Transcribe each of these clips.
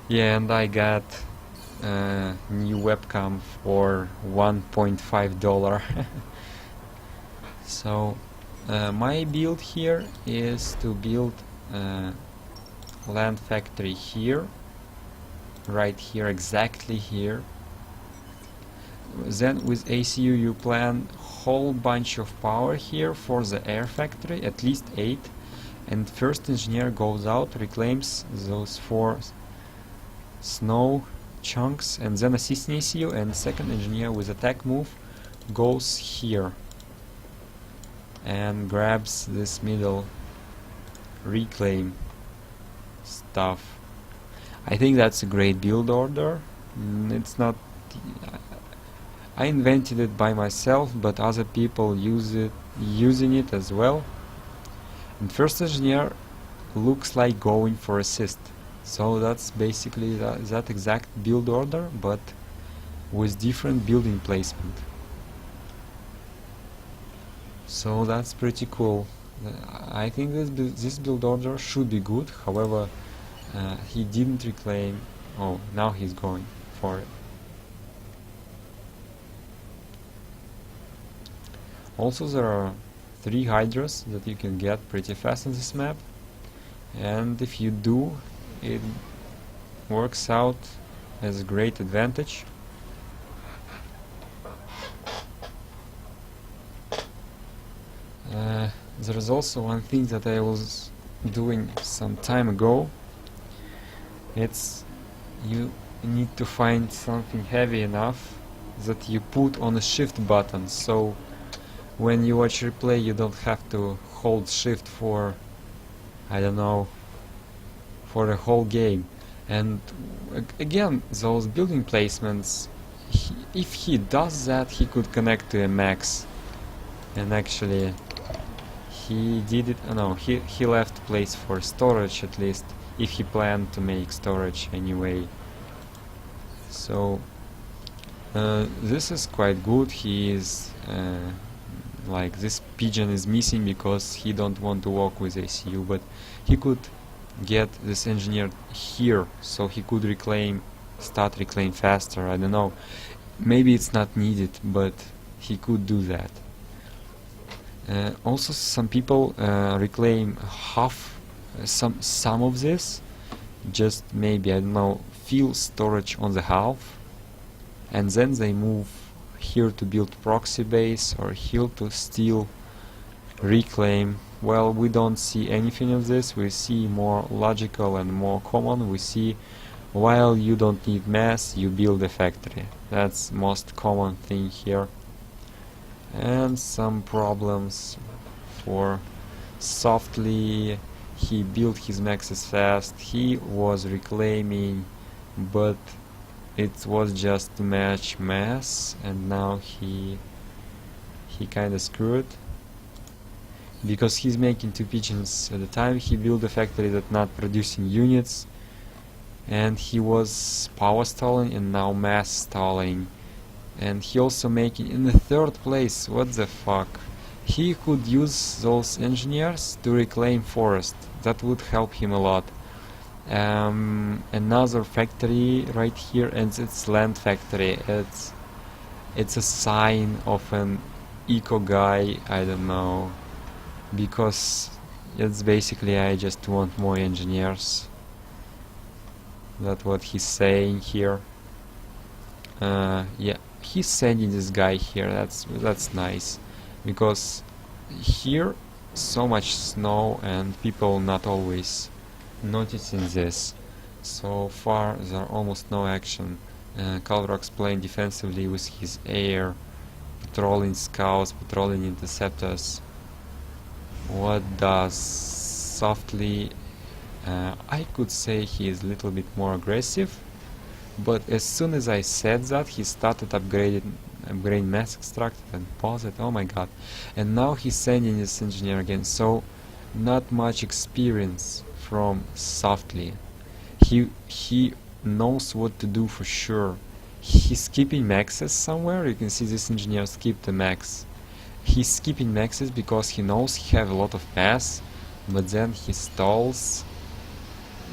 Yeah, and I got new webcam for $1.5. So my build here is to build a land factory here, right here, exactly here. Then with ACU you plan whole bunch of power here for the air factory, at least 8, and first engineer goes out, reclaims those 4 snow chunks, and then assistant ACU and second engineer with attack move goes here and grabs this middle reclaim stuff. I think that's a great build order. It's not I invented it by myself, but other people using it as well. And first engineer looks like going for assist. So that's basically that exact build order, but with different building placement. So that's pretty cool. I think this build order should be good. However, he didn't reclaim. Oh, now he's going for it. Also, there are 3 hydras that you can get pretty fast on this map, and if you do, it works out as a great advantage. There is also one thing that I was doing some time ago. It's you need to find something heavy enough that you put on a shift button, so when you watch replay you don't have to hold shift for, I don't know, for the whole game. And again, those building placements, if he does that, he could connect to a max. And actually he did it. No, he left place for storage, at least if he planned to make storage anyway. So this is quite good. He is like, this pigeon is missing because he don't want to walk with ACU, but he could get this engineer here, so he could start reclaim faster. I don't know, maybe it's not needed, but he could do that. Also, some people reclaim half, some of this, just maybe, I don't know, fill storage on the half, and then they move here to build proxy base, or here to steal reclaim. Well, we don't see anything of this. We see more logical and more common. We see, while you don't need mass, you build a factory. That's most common thing here. And some problems for softly. He built his maxes fast. He was reclaiming, but it was just to match mass, and now he kinda screwed, because he's making 2 pigeons at a time. He built a factory that not producing units, and he was power stalling and now mass stalling. And he also making in the 3rd place. What the fuck? He could use those engineers to reclaim forest. That would help him a lot. Another factory right here, and it's land factory. It's a sign of an eco guy, I don't know, because it's basically, I just want more engineers. That's what he's saying here. Yeah, he's sending this guy here. That's nice, because here so much snow and people not always noticing this. So far there almost no action. Kalvirox playing defensively with his air, patrolling scouts, patrolling interceptors. What does softly? I could say he is a little bit more aggressive, but as soon as I said that, he started upgrading mass extracted and pause it. Oh my god. And now he's sending this engineer again, so not much experience from softly. He knows what to do for sure. He's skipping maxes somewhere. You can see this engineer skipped the max. He's skipping maxes because he knows he have a lot of mass, but then he stalls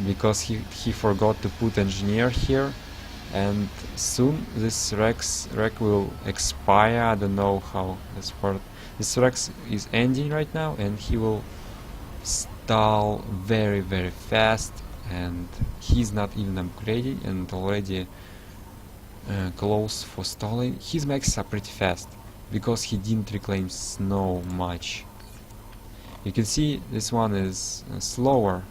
because he forgot to put engineer here, and soon this Rex will expire. I don't know how this works. This Rex is ending right now, and he will stall very very fast, and he's not even upgrading and already close for stalling. His maxes are pretty fast because he didn't reclaim snow much. You can see this one is slower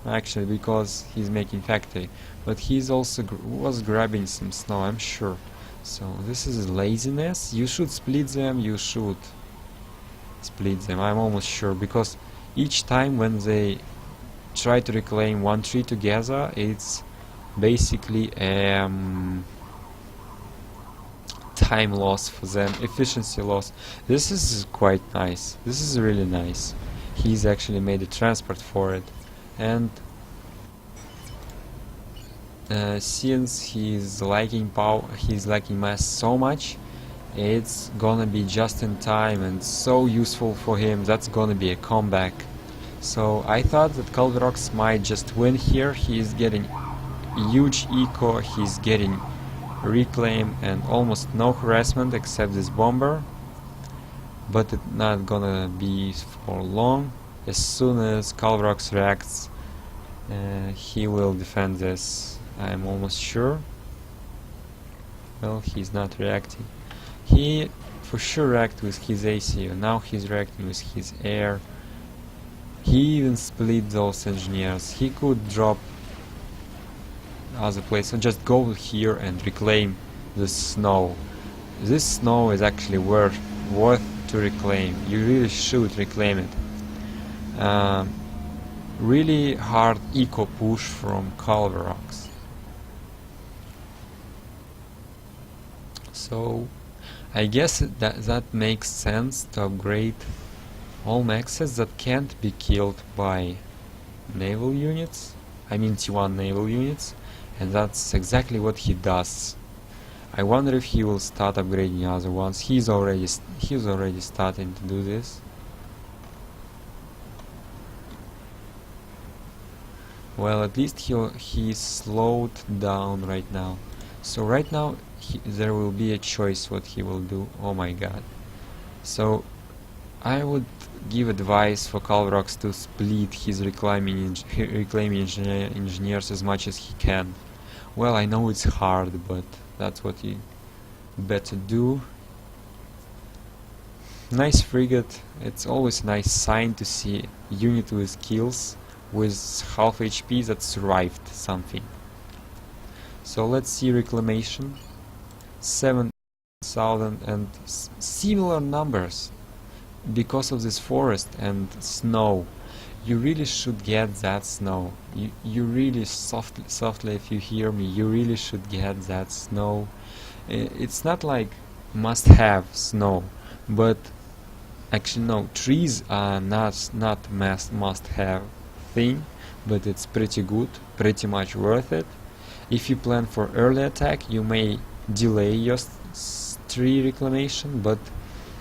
actually because he's making factory, but he's also was grabbing some snow, I'm sure. So this is laziness. You should split them, I'm almost sure, because each time when they try to reclaim one tree together, it's basically time loss for them, efficiency loss. This is quite nice. This is really nice. He's actually made a transport for it, and since he's lacking power, he's lacking mass so much, it's gonna be just in time and so useful for him. That's gonna be a comeback. So I thought that Kalvirox might just win here. He's getting huge eco, he's getting reclaim and almost no harassment except this bomber, but it's not gonna be for long. As soon as Kalvirox reacts, he will defend this, I'm almost sure. Well, he's not reacting. He for sure reacted with his ACU, now he's reacting with his air. He even split those engineers. He could drop other place and just go here and reclaim the snow. This snow is actually worth to reclaim. You really should reclaim it. Really hard eco push from Kalvirox. So I guess that makes sense to upgrade all maxes that can't be killed by naval units. I mean T1 naval units, and that's exactly what he does. I wonder if he will start upgrading other ones. He's already starting to do this. Well, at least he slowed down right now. So right now there will be a choice what he will do. Oh my god. So I would give advice for Kalvirox to split his reclaiming engineers as much as he can. Well, I know it's hard, but that's what you better do. Nice frigate. It's always a nice sign to see unit with kills with half HP that survived something. So let's see reclamation. 7,000 and similar numbers. Because of this forest and snow, you really should get that snow. You really softly, if you hear me, you really should get that snow. It's not like must have snow, but actually no, trees are not must have thing, but it's pretty good, pretty much worth it. If you plan for early attack, you may delay your tree reclamation, but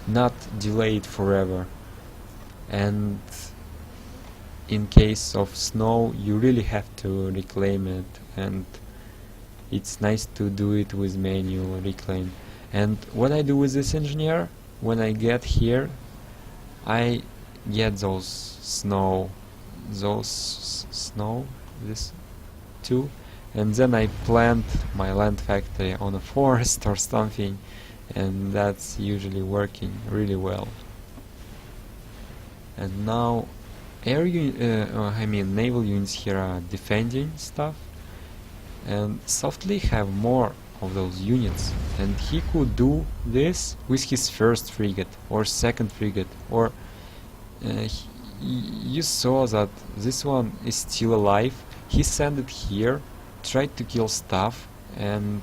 not delay it forever. And in case of snow, you really have to reclaim it, and it's nice to do it with manual reclaim. And what I do with this engineer, when I get here, I get those snow, this too, and then I plant my land factory on a forest or something, and that's usually working really well. And now naval units here are defending stuff, and softly have more of those units, and he could do this with his first frigate or second frigate, or you saw that this one is still alive. He sent it here, tried to kill stuff, and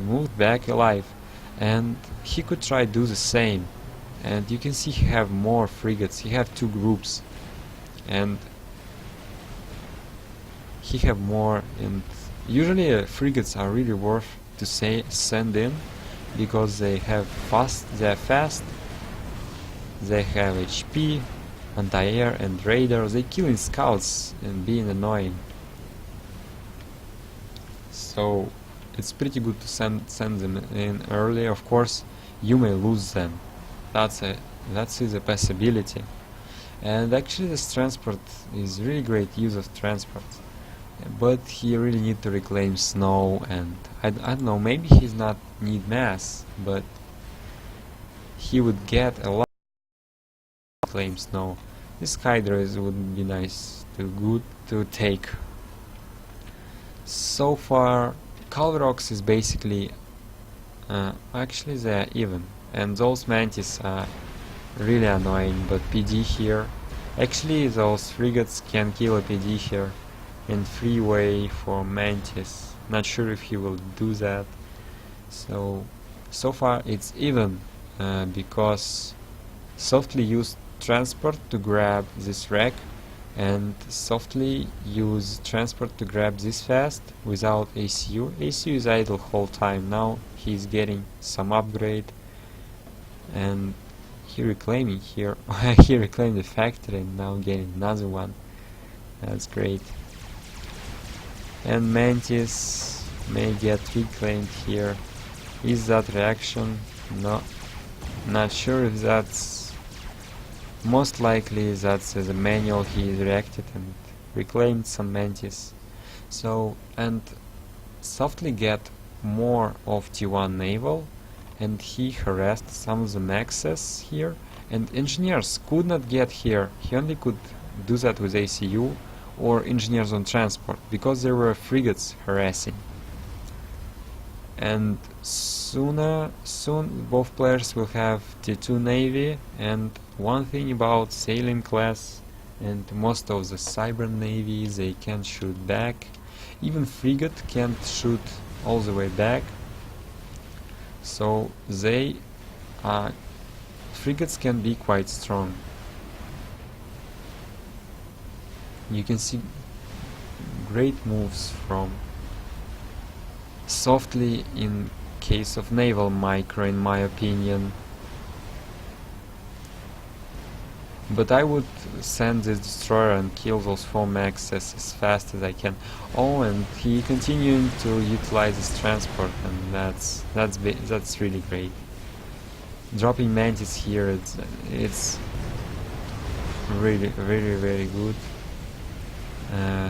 moved back alive. And he could try to do the same. And you can see he have more frigates. He have two groups, and he have more. And usually frigates are really worth to send in, because they are fast, they have HP, anti-air and radar. They killing scouts and being annoying. so it's pretty good to send them in early. Of course, you may lose them. That is a possibility. And actually, this transport is really great use of transport. But he really need to reclaim snow, and I don't know, maybe he's not need mass, but he would get a lot of reclaim snow. This hydras would be nice to take. So far, Kalvirox is basically actually they're even, and those mantis are really annoying, but PD here, actually those frigates can kill a PD here in freeway for mantis. Not sure if he will do that. So far it's even, because softly use transport to grab this wreck, and softly use transport to grab this fast without ACU. ACU is idle whole time. Now he's getting some upgrade, and he reclaiming here. He reclaimed the factory and now getting another one. That's great. And Mantis may get reclaimed here. Is that reaction? No, not sure if that's... Most likely that's as a manual he reacted and reclaimed some Mantis. So, and softly get more of T1 naval, and he harassed some of the maxes here, and engineers could not get here. He only could do that with ACU or engineers on transport, because there were frigates harassing. And soon both players will have T2 navy. And one thing about sailing class and most of the cyber navy, they can shoot back. Even frigate can't shoot all the way back, so frigates can be quite strong. You can see great moves from softly in case of naval micro, in my opinion. But I would send this destroyer and kill those 4 maxes as fast as I can. Oh, and he continuing to utilize his transport, and that's really great. Dropping Mantis here, it's really very good.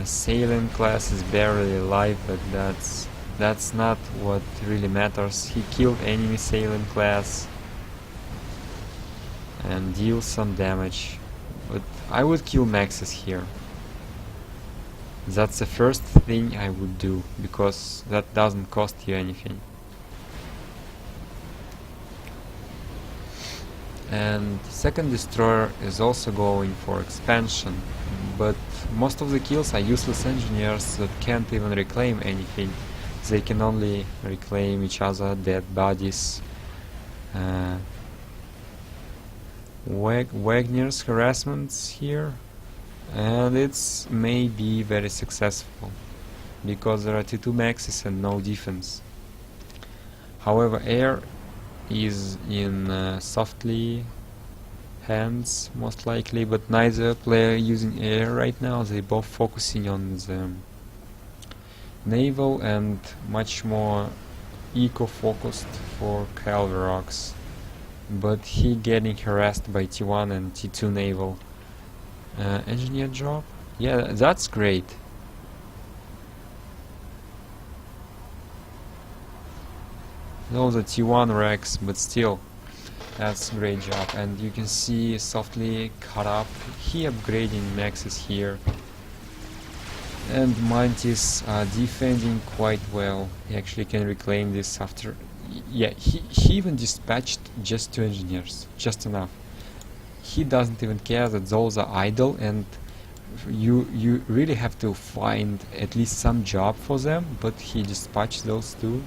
Sailing class is barely alive, but that's not what really matters. He killed enemy sailing class and deal some damage, but I would kill maxes here. That's the first thing I would do, because that doesn't cost you anything. And second destroyer is also going for expansion, but most of the kills are useless engineers that can't even reclaim anything. They can only reclaim each other, dead bodies. Wagner's harassments here, and it's maybe very successful because there are T2 maxes and no defense. However, air is in softly hands most likely, but neither player using air right now. They both focusing on the naval and much more eco-focused for Kalvirox. But he getting harassed by T1 and T2 naval. Engineer drop? Yeah, that's great. Those are T1 wrecks, but still, that's a great job. And you can see softly cut up. He upgrading maxes here. And Mantis are defending quite well. He actually can reclaim this after... Yeah, he even dispatched just 2 engineers, just enough. He doesn't even care that those are idle, and you really have to find at least some job for them, but he dispatched those 2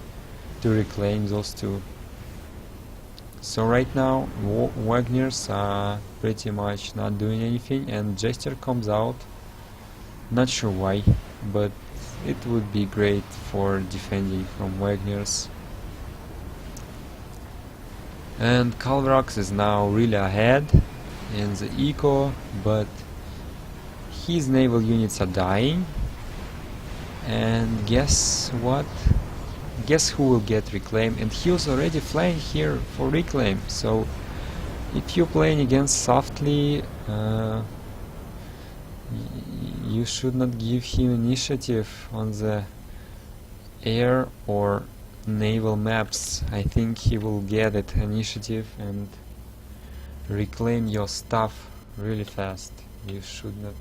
to reclaim those 2. So right now Wagner's are pretty much not doing anything, and Jester comes out. Not sure why, but it would be great for defending from Wagner's. And Kalvirox is now really ahead in the eco, but his naval units are dying. And guess what? Guess who will get reclaim? And he was already flying here for reclaim. So if you're playing against softly, you should not give him initiative on the air or naval maps. I think he will get it initiative and reclaim your stuff really fast. You should not